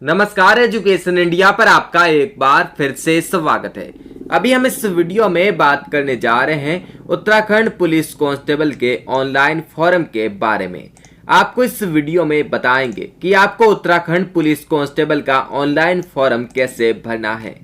नमस्कार, education India पर आपका एक बार फिर से स्वागत है। अभी हम इस वीडियो में बात करने जा रहे हैं उत्तराखंड पुलिस कांस्टेबल के ऑनलाइन फॉर्म के बारे में। आपको इस वीडियो में बताएंगे कि आपको उत्तराखंड पुलिस कांस्टेबल का ऑनलाइन फॉर्म कैसे भरना है।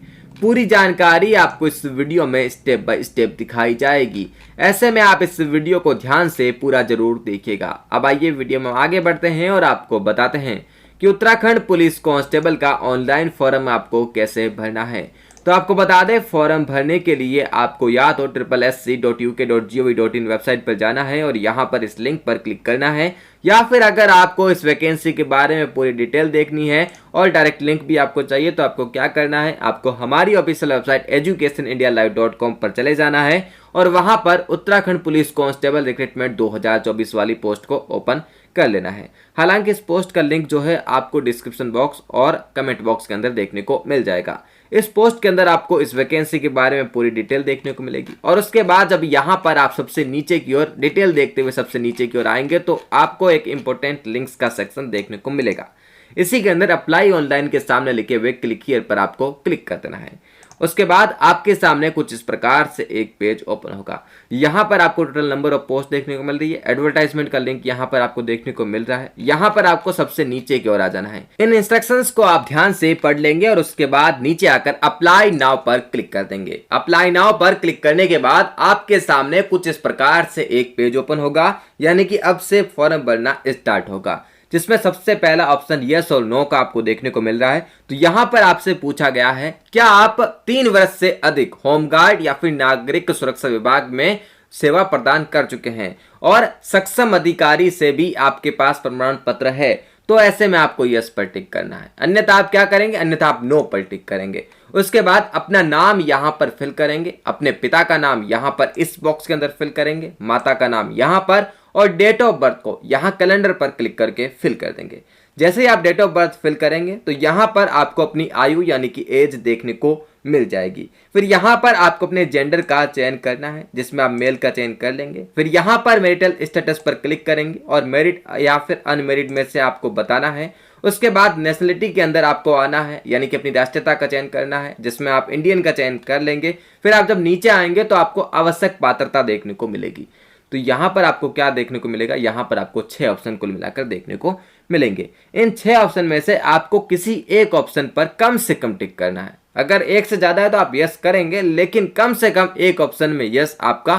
पूरी जानकारी आपको इस वीडियो में स्टेप बाय स्टेप दिखाई जाएगी। ऐसे में आप इस वीडियो को ध्यान से पूरा जरूर देखिएगा। अब आइए वीडियो में आगे बढ़ते हैं और आपको बताते हैं कि उत्तराखंड पुलिस कांस्टेबल का ऑनलाइन फॉर्म आपको कैसे भरना है। तो आपको बता दें, फॉर्म भरने के लिए आपको या तो SSC.uk.gov.in वेबसाइट पर जाना है और यहां पर इस लिंक पर क्लिक करना है, या फिर अगर आपको इस वैकेंसी के बारे में पूरी डिटेल देखनी है और डायरेक्ट लिंक भी आपको चाहिए तो आपको क्या करना है, आपको हमारी ऑफिशियल वेबसाइट educationindialive.com पर चले जाना है और वहां पर उत्तराखंड पुलिस कांस्टेबल रिक्रूटमेंट 2024 वाली पोस्ट को ओपन कर लेना है। हालांकि इस पोस्ट का लिंक जो है आपको डिस्क्रिप्शन बॉक्स और कमेंट बॉक्स के अंदर देखने को मिल जाएगा। इस पोस्ट के अंदर आपको इस वैकेंसी के बारे में पूरी डिटेल देखने को मिलेगी और उसके बाद जब यहां पर आप सबसे नीचे की ओर डिटेल देखते हुए सबसे नीचे की ओर आएंगे तो आपको एक इंपॉर्टेंट लिंक्स का सेक्शन देखने को मिलेगा। इसी के अंदर अप्लाई ऑनलाइन के सामने लिखे हुए क्लिक हियर पर आपको क्लिक कर देना है। उसके बाद आपके सामने कुछ इस प्रकार से एक पेज ओपन होगा। यहाँ पर आपको टोटल नंबर ऑफ पोस्ट देखने को मिल रही है। एडवर्टाइजमेंट का लिंक यहाँ पर आपको देखने को मिल रहा है। यहाँ पर आपको सबसे नीचे की ओर आ जाना है। इन इंस्ट्रक्शंस को आप ध्यान से पढ़ लेंगे और उसके बाद नीचे आकर अप्लाई नाउ पर क्लिक कर देंगे। अप्लाई नाउ पर क्लिक करने के बाद आपके सामने कुछ इस प्रकार से एक पेज ओपन होगा, यानी कि अब से फॉर्म भरना स्टार्ट होगा, जिसमें सबसे पहला ऑप्शन यस और नो का आपको देखने को मिल रहा है। तो यहां पर आपसे पूछा गया है, क्या आप 3 वर्ष से अधिक होमगार्ड या फिर नागरिक सुरक्षा विभाग में सेवा प्रदान कर चुके हैं और सक्षम अधिकारी से भी आपके पास प्रमाण पत्र है, तो ऐसे में आपको यस पर टिक करना है। अन्यथा आप क्या करेंगे, अन्यथा आप नो पर टिक करेंगे। उसके बाद अपना नाम यहां पर फिल करेंगे, अपने पिता का नाम यहां पर इस बॉक्स के अंदर फिल करेंगे, माता का नाम यहां पर, और डेट ऑफ बर्थ को यहां कैलेंडर पर क्लिक करके फिल कर देंगे। जैसे ही आप डेट ऑफ बर्थ फिल करेंगे तो यहां पर आपको अपनी आयु यानी कि एज देखने को मिल जाएगी। फिर यहां पर आपको अपने जेंडर का चयन करना है, जिसमें आप मेल का चयन कर लेंगे। फिर यहां पर मैरिटल स्टेटस पर क्लिक करेंगे और मैरिड या फिर अनमैरिड में से आपको बताना है। उसके बाद नेशनलिटी के अंदर आपको आना है, यानी कि अपनी राष्ट्रीयता का चयन करना है, जिसमें आप इंडियन का चयन कर लेंगे। फिर आप जब नीचे आएंगे तो आपको आवश्यक पात्रता देखने को मिलेगी। तो यहां पर आपको क्या देखने को मिलेगा, यहां पर आपको 6 ऑप्शन कुल मिलाकर देखने को मिलेंगे। इन 6 ऑप्शन में से आपको किसी एक ऑप्शन पर कम से कम टिक करना है। अगर एक से ज्यादा है तो आप यस करेंगे, लेकिन कम से कम एक ऑप्शन में यस आपका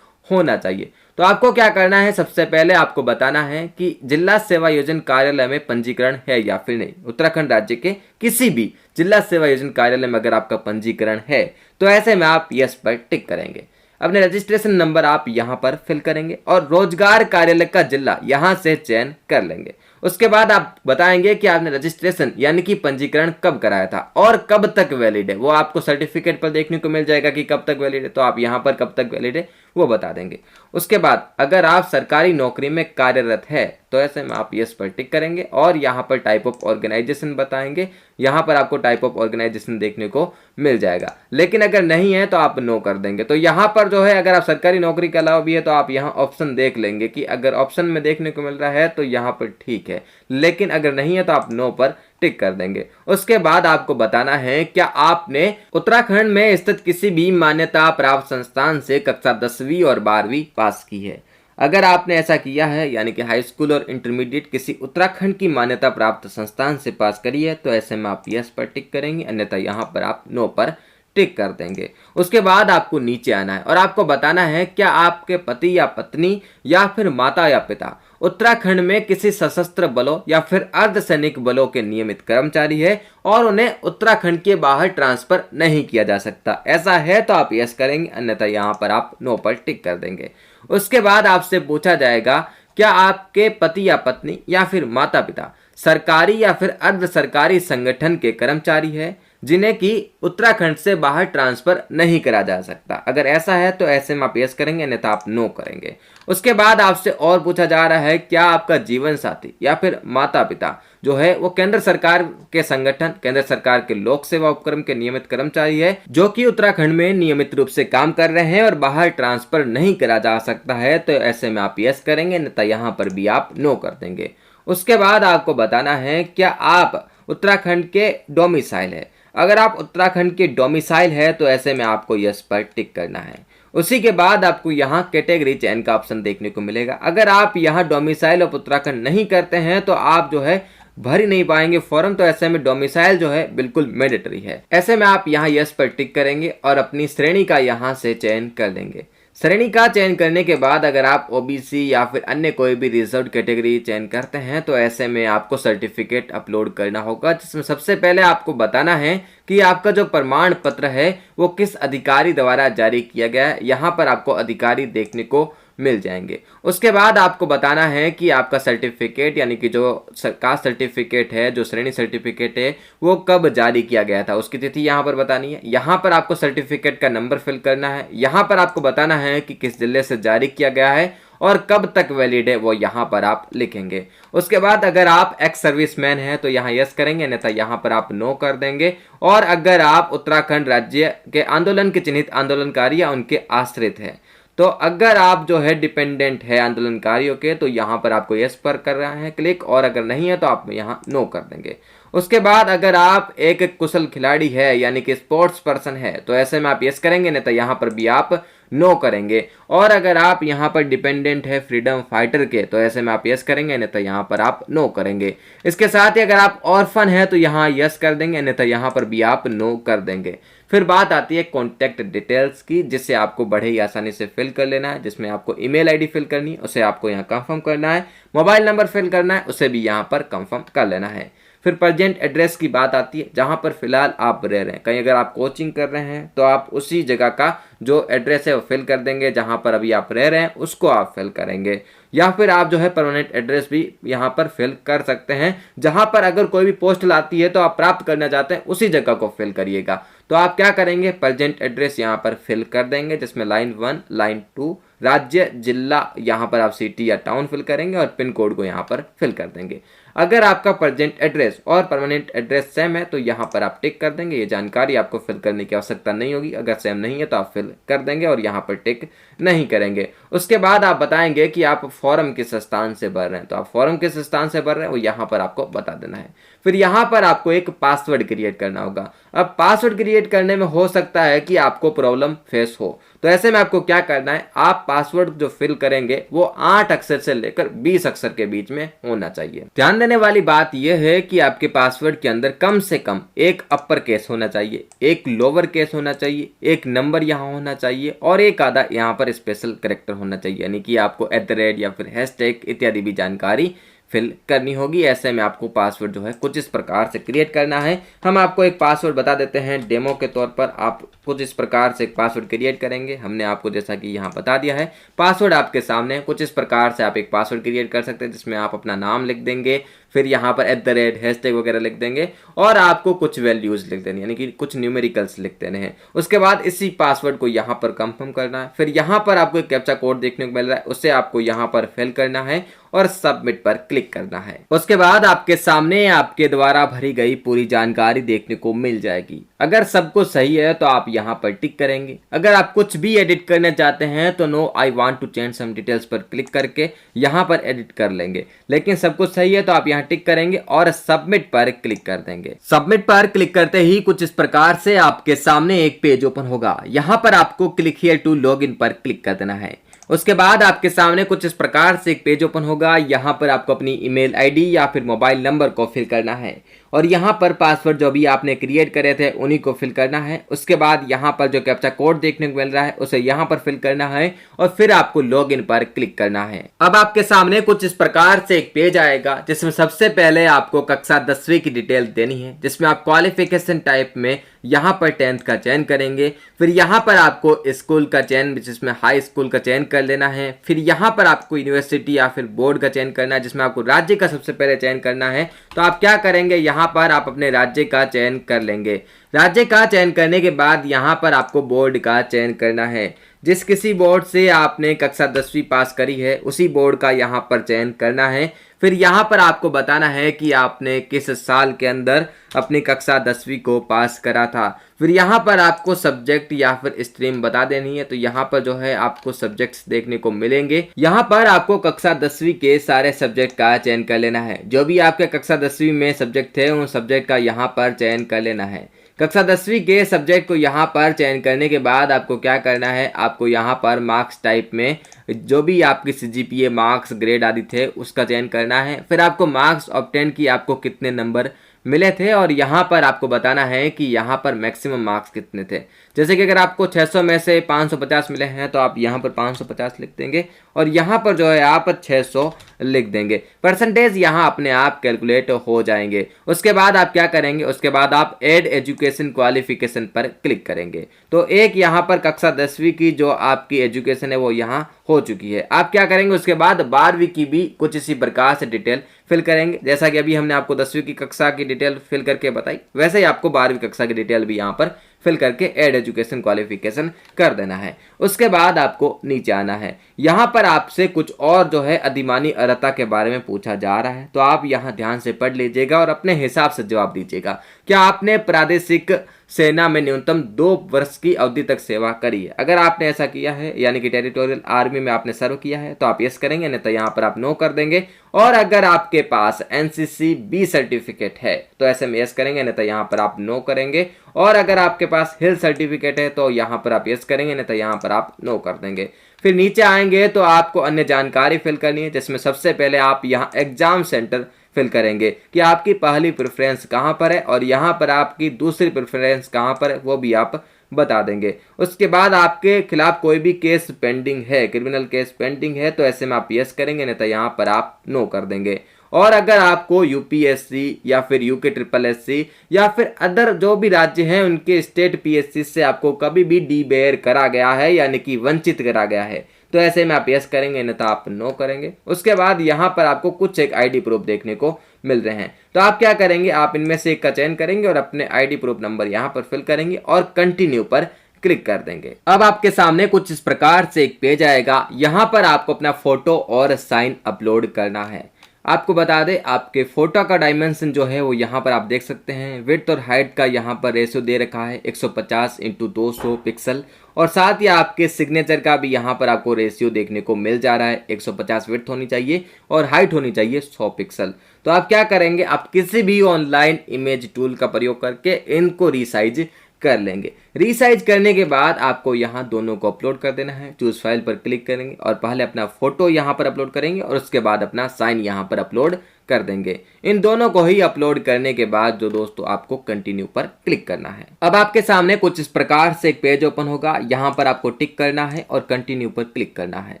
होना चाहिए। तो आपको क्या करना है, सबसे पहले आपको बताना है कि जिला सेवा योजना कार्यालय में पंजीकरण है या फिर नहीं। उत्तराखंड राज्य के किसी भी जिला सेवा योजना कार्यालय में अगर आपका पंजीकरण है तो ऐसे में आप यस पर टिक करेंगे। अपने रजिस्ट्रेशन नंबर आप यहां पर फिल करेंगे और रोजगार कार्यालय का जिला यहां से चयन कर लेंगे। उसके बाद आप बताएंगे कि आपने रजिस्ट्रेशन यानी कि पंजीकरण कब कराया था और कब तक वैलिड है। वो आपको सर्टिफिकेट पर देखने को मिल जाएगा कि कब तक वैलिड है, तो आप यहां पर कब तक वैलिड है वो बता देंगे। उसके बाद अगर आप सरकारी नौकरी में कार्यरत है तो ऐसे में आप यस पर टिक करेंगे और यहाँ पर टाइप ऑफ ऑर्गेनाइजेशन बताएंगे। यहाँ पर आपको टाइप ऑफ ऑर्गेनाइजेशन देखने को मिल जाएगा, लेकिन अगर नहीं है तो आप नो कर देंगे। तो यहाँ पर जो है, अगर आप सरकारी नौकरी के अलावा भी है तो आप यहाँ ऑप्शन देख लेंगे कि अगर ऑप्शन में देखने को मिल रहा है तो यहाँ पर ठीक है, लेकिन अगर नहीं है तो आप नो पर टिक कर देंगे। उसके बाद आपको बताना है, क्या आपने उत्तराखंड में स्थित किसी भी मान्यता प्राप्त संस्थान से कक्षा 10वीं और 12वीं पास की है। अगर आपने ऐसा किया है, यानी कि हाई स्कूल और इंटरमीडिएट किसी उत्तराखंड की मान्यता प्राप्त संस्थान से पास करी है, तो ऐसे में आप यस पर टिक करेंगे, अन्यथा यहाँ पर आप नो पर टिक कर देंगे। उसके बाद आपको नीचे आना है और आपको बताना है, क्या आपके पति या पत्नी या फिर माता या पिता उत्तराखंड में किसी सशस्त्र बलों या फिर अर्धसैनिक बलों के नियमित कर्मचारी है और उन्हें उत्तराखंड के बाहर ट्रांसफर नहीं किया जा सकता। ऐसा है तो आप यस करेंगे, अन्यथा यहाँ पर आप नो पर टिक कर देंगे। उसके बाद आपसे पूछा जाएगा, क्या आपके पति या पत्नी या फिर माता पिता सरकारी या फिर अर्ध सरकारी संगठन के कर्मचारी है जिन्हें कि उत्तराखंड से बाहर ट्रांसफर नहीं करा जा सकता। अगर ऐसा है तो ऐसे में आप यस करेंगे, अन्यथा आप नो करेंगे। उसके बाद आपसे और पूछा जा रहा है, क्या आपका जीवन साथी या फिर माता पिता जो है वो केंद्र सरकार के संगठन, केंद्र सरकार के लोक सेवा उपक्रम के नियमित कर्मचारी है जो कि उत्तराखंड में नियमित रूप से काम कर रहे हैं और बाहर ट्रांसफर नहीं करा जा सकता है, तो ऐसे में आप यस करेंगे, अन्यथा यहाँ पर भी आप नो कर देंगे। उसके बाद आपको बताना है, क्या आप उत्तराखंड के डोमिसाइल है। अगर आप उत्तराखंड के डोमिसाइल है तो ऐसे में आपको यस पर टिक करना है। उसी के बाद आपको यहाँ कैटेगरी चयन का ऑप्शन देखने को मिलेगा। अगर आप यहाँ डोमिसाइल ऑफ उत्तराखंड नहीं करते हैं तो आप जो है भर ही नहीं पाएंगे फॉर्म, तो ऐसे में डोमिसाइल जो है बिल्कुल मैंडेटरी है। ऐसे में आप यहाँ यस पर टिक करेंगे और अपनी श्रेणी का यहाँ से चयन कर लेंगे। श्रेणी का चयन करने के बाद अगर आप ओबीसी या फिर अन्य कोई भी रिजर्व कैटेगरी चयन करते हैं तो ऐसे में आपको सर्टिफिकेट अपलोड करना होगा, जिसमें सबसे पहले आपको बताना है कि आपका जो प्रमाण पत्र है वो किस अधिकारी द्वारा जारी किया गया है। यहाँ पर आपको अधिकारी देखने को मिल जाएंगे। उसके बाद आपको बताना है कि आपका सर्टिफिकेट यानी कि जो कास्ट सर्टिफिकेट है, जो श्रेणी सर्टिफिकेट है, वो कब जारी किया गया था, उसकी तिथि यहाँ पर बतानी है। यहाँ पर आपको सर्टिफिकेट का नंबर फिल करना है। यहाँ पर आपको बताना है कि किस जिले से जारी किया गया है और कब तक वैलिड है, वो यहाँ पर आप लिखेंगे। उसके बाद अगर आप एक्स सर्विसमैन हैं तो यहाँ यस करेंगे, अन्यथा यहाँ पर आप नो कर देंगे। और अगर आप उत्तराखंड राज्य के आंदोलन के चिन्हित आंदोलनकारी या उनके आश्रित हैं, तो अगर आप जो है डिपेंडेंट है आंदोलनकारियों के, तो यहाँ पर आपको यस पर कर रहा है क्लिक, और अगर नहीं है तो आप यहाँ नो कर देंगे। उसके बाद अगर आप एक कुशल खिलाड़ी है यानी कि स्पोर्ट्स पर्सन है तो ऐसे में आप यस करेंगे, नहीं तो यहाँ पर भी आप नो करेंगे। और अगर आप यहाँ पर डिपेंडेंट है फ्रीडम फाइटर के तो ऐसे में आप यस करेंगे, नहीं तो यहाँ पर आप नो करेंगे। इसके साथ ही अगर आप ऑर्फन है तो यहाँ यस कर देंगे, नहीं तो यहाँ पर भी आप नो कर देंगे। फिर बात आती है कॉन्टैक्ट डिटेल्स की, जिससे आपको बड़े ही आसानी से फिल कर लेना है, जिसमें आपको ईमेल आईडी फिल करनी है, उसे आपको यहाँ कंफर्म करना है। मोबाइल नंबर फिल करना है, उसे भी यहाँ पर कंफर्म कर लेना है। फिर प्रेजेंट एड्रेस की बात आती है, जहाँ पर फिलहाल आप रह रहे हैं। कहीं अगर आप कोचिंग कर रहे हैं तो आप उसी जगह का जो एड्रेस है वो फिल कर देंगे, जहाँ पर अभी आप रह रहे हैं उसको आप फिल करेंगे। या फिर आप जो है परमानेंट एड्रेस भी यहाँ पर फिल कर सकते हैं, जहाँ पर अगर कोई भी पोस्टल आती है तो आप प्राप्त करना चाहते हैं उसी जगह को फिल करिएगा। तो आप क्या करेंगे, प्रेजेंट एड्रेस यहाँ पर फिल कर देंगे, जिसमें लाइन 1, लाइन 2, राज्य, जिला, यहाँ पर आप सिटी या टाउन फिल करेंगे और पिन कोड को यहाँ पर फिल कर देंगे। अगर आपका प्रेजेंट एड्रेस और परमानेंट एड्रेस सेम है तो यहाँ पर आप टिक कर देंगे। ये जानकारी आपको फिल करने की आवश्यकता नहीं होगी। अगर सेम नहीं है तो आप फिल कर देंगे और यहाँ पर टिक नहीं करेंगे। उसके बाद आप बताएंगे कि आप फॉर्म किस स्थान से भर रहे हैं, तो आप फॉर्म किस स्थान से भर रहे हैं वो यहाँ पर आपको बता देना है। फिर यहाँ पर आपको एक पासवर्ड क्रिएट करना होगा। अब पासवर्ड क्रिएट करने में हो सकता है कि आपको प्रॉब्लम फेस हो, तो ऐसे में आपको क्या करना है, आप पासवर्ड जो फिल करेंगे वो 8 अक्षर से लेकर 20 अक्षर के बीच में होना चाहिए। ध्यान देने वाली बात यह है कि आपके पासवर्ड के अंदर कम से कम एक अपर केस होना चाहिए, एक लोअर केस होना चाहिए, एक नंबर यहाँ होना चाहिए और एक आधा यहाँ पर स्पेशल कैरेक्टर होना चाहिए, यानी कि आपको @ या फिर हैशटैग इत्यादि भी जानकारी फिल करनी होगी। ऐसे में आपको पासवर्ड जो है कुछ इस प्रकार से क्रिएट करना है। हम आपको एक पासवर्ड बता देते हैं डेमो के तौर पर। आप कुछ इस प्रकार से एक पासवर्ड क्रिएट करेंगे। हमने आपको जैसा कि यहाँ बता दिया है, पासवर्ड आपके सामने कुछ इस प्रकार से आप एक पासवर्ड क्रिएट कर सकते हैं, जिसमें आप अपना नाम लिख देंगे, फिर यहाँ पर @ हैशटैग वगैरह लिख देंगे और आपको कुछ वैल्यूज लिख देनी, यानी कि कुछ न्यूमेरिकल्स लिख देने हैं। उसके बाद इसी पासवर्ड को यहाँ पर कंफर्म करना है। फिर यहाँ पर आपको एक कैप्चा कोड देखने को मिल रहा है, उसे आपको यहाँ पर फिल करना है और सबमिट पर क्लिक करना है। उसके बाद आपके सामने आपके द्वारा भरी गई पूरी जानकारी देखने को मिल जाएगी। अगर सब कुछ सही है तो आप यहाँ पर टिक करेंगे। अगर आप कुछ भी एडिट करना चाहते हैं तो no I want to change some details पर क्लिक करके यहाँ पर एडिट कर लेंगे। लेकिन सब कुछ सही है तो आप यहाँ टिक करेंगे और सबमिट पर क्लिक कर देंगे। सबमिट पर क्लिक करते ही कुछ इस प्रकार से आपके सामने एक पेज ओपन होगा। यहाँ पर आपको click here to log in पर क्लिक कर देना है। उसके बाद आपके सामने कुछ इस प्रकार से एक पेज ओपन होगा। यहाँ पर आपको अपनी ईमेल आईडी या फिर मोबाइल नंबर को फिल करना है और यहाँ पर पासवर्ड जो भी आपने क्रिएट करे थे उन्हीं को फिल करना है। उसके बाद यहाँ पर जो कैप्चा कोड देखने को मिल रहा है उसे यहाँ पर फिल करना है और फिर आपको लॉग इन पर क्लिक करना है। अब आपके सामने कुछ इस प्रकार से एक पेज आएगा, जिसमें सबसे पहले आपको कक्षा 10वीं की डिटेल देनी है, जिसमें आप क्वालिफिकेशन टाइप में यहाँ पर 10th का चयन करेंगे। फिर यहाँ पर आपको स्कूल का चयन, जिसमें हाई स्कूल का चयन कर लेना है। फिर यहाँ पर आपको यूनिवर्सिटी या फिर बोर्ड का चयन करना है, जिसमें आपको राज्य का सबसे पहले चयन करना है। तो आप क्या करेंगे, यहाँ पर आप अपने राज्य का चयन कर लेंगे। राज्य का चयन करने के बाद यहाँ पर आपको बोर्ड का चयन करना है। जिस किसी बोर्ड से आपने कक्षा 10वीं पास करी है उसी बोर्ड का यहाँ पर चयन करना है। फिर यहाँ पर आपको बताना है कि आपने किस साल के अंदर अपनी कक्षा 10वीं को पास करा था। फिर यहाँ पर आपको सब्जेक्ट या फिर स्ट्रीम बता देनी है। तो यहाँ पर जो है आपको सब्जेक्ट्स देखने को मिलेंगे। यहाँ पर आपको कक्षा 10वीं के सारे सब्जेक्ट का चयन कर लेना है। जो भी आपके कक्षा 10वीं में सब्जेक्ट थे उन सब्जेक्ट का यहाँ पर चयन कर लेना है। कक्षा 10वीं के सब्जेक्ट को यहाँ पर चयन करने के बाद आपको क्या करना है, आपको यहाँ पर मार्क्स टाइप में जो भी आपकी CGPA मार्क्स ग्रेड आदि थे उसका चयन करना है। फिर आपको मार्क्स ऑब्टेन की आपको कितने नंबर मिले थे और यहाँ पर आपको बताना है कि यहाँ पर मैक्सिमम मार्क्स कितने थे। जैसे कि अगर आपको 600 में से 550 मिले हैं तो आप यहाँ पर 550 लिख देंगे और यहाँ पर जो है आप 600 लिख देंगे। परसेंटेज यहाँ अपने आप कैलकुलेट हो जाएंगे। उसके बाद आप क्या करेंगे, उसके बाद आप ऐड एजुकेशन क्वालिफिकेशन पर क्लिक करेंगे। तो एक यहाँ पर कक्षा 10वीं की जो आपकी एजुकेशन है वो यहाँ हो चुकी है। आप क्या करेंगे, उसके बाद 12वीं की भी कुछ इसी प्रकार से डिटेल फिल करेंगे। जैसा कि अभी हमने आपको 10वीं की कक्षा की डिटेल फिल करके बताई, वैसे ही आपको 12वीं कक्षा की डिटेल भी यहाँ पर फिल करके ऐड एजुकेशन क्वालिफिकेशन कर देना है। उसके बाद आपको नीचे आना है। यहाँ पर आपसे कुछ और जो है अधिमानी अर्हता के बारे में पूछा जा रहा है, तो आप यहाँ ध्यान से पढ़ लीजिएगा और अपने हिसाब से जवाब दीजिएगा। क्या आपने प्रादेशिक सेना में न्यूनतम 2 वर्ष की अवधि तक सेवा करी है? अगर आपने ऐसा किया है यानी कि टेरिटोरियल आर्मी में आपने सर्व किया है तो आप यस करेंगे, नहीं तो यहाँ पर आप नो कर देंगे। और अगर आपके पास NCC B सर्टिफिकेट है तो ऐसे में यस करेंगे, नहीं तो यहाँ पर आप नो करेंगे। और अगर आपके पास हिल सर्टिफिकेट है तो यहाँ पर आप यस करेंगे, नहीं तो यहाँ पर आप नो कर देंगे। फिर नीचे आएंगे तो आपको अन्य जानकारी फिल करनी है, जिसमें सबसे पहले आप यहाँ एग्जाम सेंटर फिल करेंगे कि आपकी पहली प्रेफरेंस कहाँ पर है और यहाँ पर आपकी दूसरी प्रेफरेंस कहाँ पर है वो भी आप बता देंगे। उसके बाद आपके खिलाफ कोई भी केस पेंडिंग है, क्रिमिनल केस पेंडिंग है, तो ऐसे में आप यस करेंगे, नहीं तो यहाँ पर आप नो कर देंगे। और अगर आपको UPSC या फिर UK SSS या फिर अदर जो भी राज्य हैं उनके स्टेट PSC से आपको कभी भी डीबेयर करा गया है यानी कि वंचित करा गया है, तो ऐसे में आप यस करेंगे, नहीं तो आप नो करेंगे। उसके बाद यहाँ पर आपको कुछ एक ID प्रूफ देखने को मिल रहे हैं, तो आप क्या करेंगे, आप इनमें से एक का चयन करेंगे और अपने ID प्रूफ नंबर यहाँ पर फिल करेंगे और कंटिन्यू पर क्लिक कर देंगे। अब आपके सामने कुछ इस प्रकार से एक पेज आएगा। यहाँ पर आपको अपना फोटो और साइन अपलोड करना है। आपको बता दें, आपके फोटो का डायमेंशन जो है वो यहाँ पर आप देख सकते हैं। विड्थ और हाइट का यहाँ पर रेशियो दे रखा है 150x200 पिक्सल और साथ ही आपके सिग्नेचर का भी यहाँ पर आपको रेशियो देखने को मिल जा रहा है। 150 विड्थ होनी चाहिए और हाइट होनी चाहिए 100 पिक्सल। तो आप क्या करेंगे, आप किसी भी ऑनलाइन इमेज टूल का प्रयोग करके इनको रीसाइज कर लेंगे। रीसाइज करने के बाद आपको यहाँ दोनों को अपलोड कर देना है। चूज फाइल पर क्लिक करेंगे और पहले अपना फोटो यहाँ पर अपलोड करेंगे और उसके बाद अपना साइन यहाँ पर अपलोड कर देंगे। इन दोनों को ही अपलोड करने के बाद जो दोस्तों आपको कंटिन्यू पर क्लिक करना है। अब आपके सामने कुछ इस प्रकार से एक पेज ओपन होगा। यहाँ पर आपको टिक करना है और कंटिन्यू पर क्लिक करना है।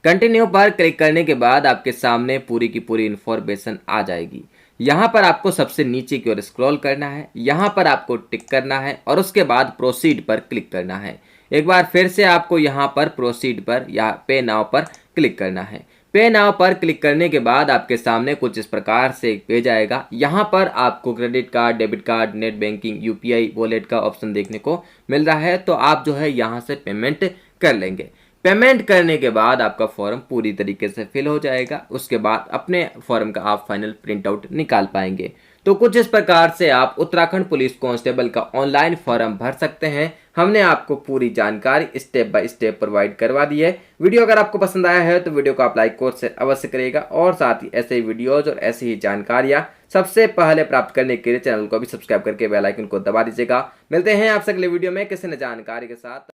कंटिन्यू पर क्लिक करने के बाद आपके सामने पूरी की पूरी इंफॉर्मेशन आ जाएगी। यहाँ पर आपको सबसे नीचे की ओर स्क्रॉल करना है, यहाँ पर आपको टिक करना है और उसके बाद प्रोसीड पर क्लिक करना है। एक बार फिर से आपको यहाँ पर प्रोसीड पर या पे नाउ पर क्लिक करना है। पे नाउ पर क्लिक करने के बाद आपके सामने कुछ इस प्रकार से एक पेज आएगा। यहाँ पर आपको credit card, debit card, net banking, UPI wallet का ऑप्शन देखने को मिल रहा है, तो आप जो है यहाँ से पेमेंट कर लेंगे। पेमेंट करने के बाद आपका फॉर्म पूरी तरीके से फिल हो जाएगा। उसके बाद अपने फॉर्म का आप फाइनल प्रिंट आउट निकाल पाएंगे। तो कुछ इस प्रकार से आप उत्तराखंड पुलिस कांस्टेबल का ऑनलाइन फॉर्म भर सकते हैं। हमने आपको पूरी जानकारी स्टेप बाय स्टेप प्रोवाइड करवा दी है। वीडियो अगर आपको पसंद आया है तो वीडियो को आप लाइक और शेयर अवश्य करिएगा और साथ ही ऐसे ही वीडियोज और ऐसी ही जानकारियां सबसे पहले प्राप्त करने के लिए चैनल को भी सब्सक्राइब करके बेल आइकन को दबा दीजिएगा। मिलते हैं आपसे अगले वीडियो में किसी नई जानकारी के साथ।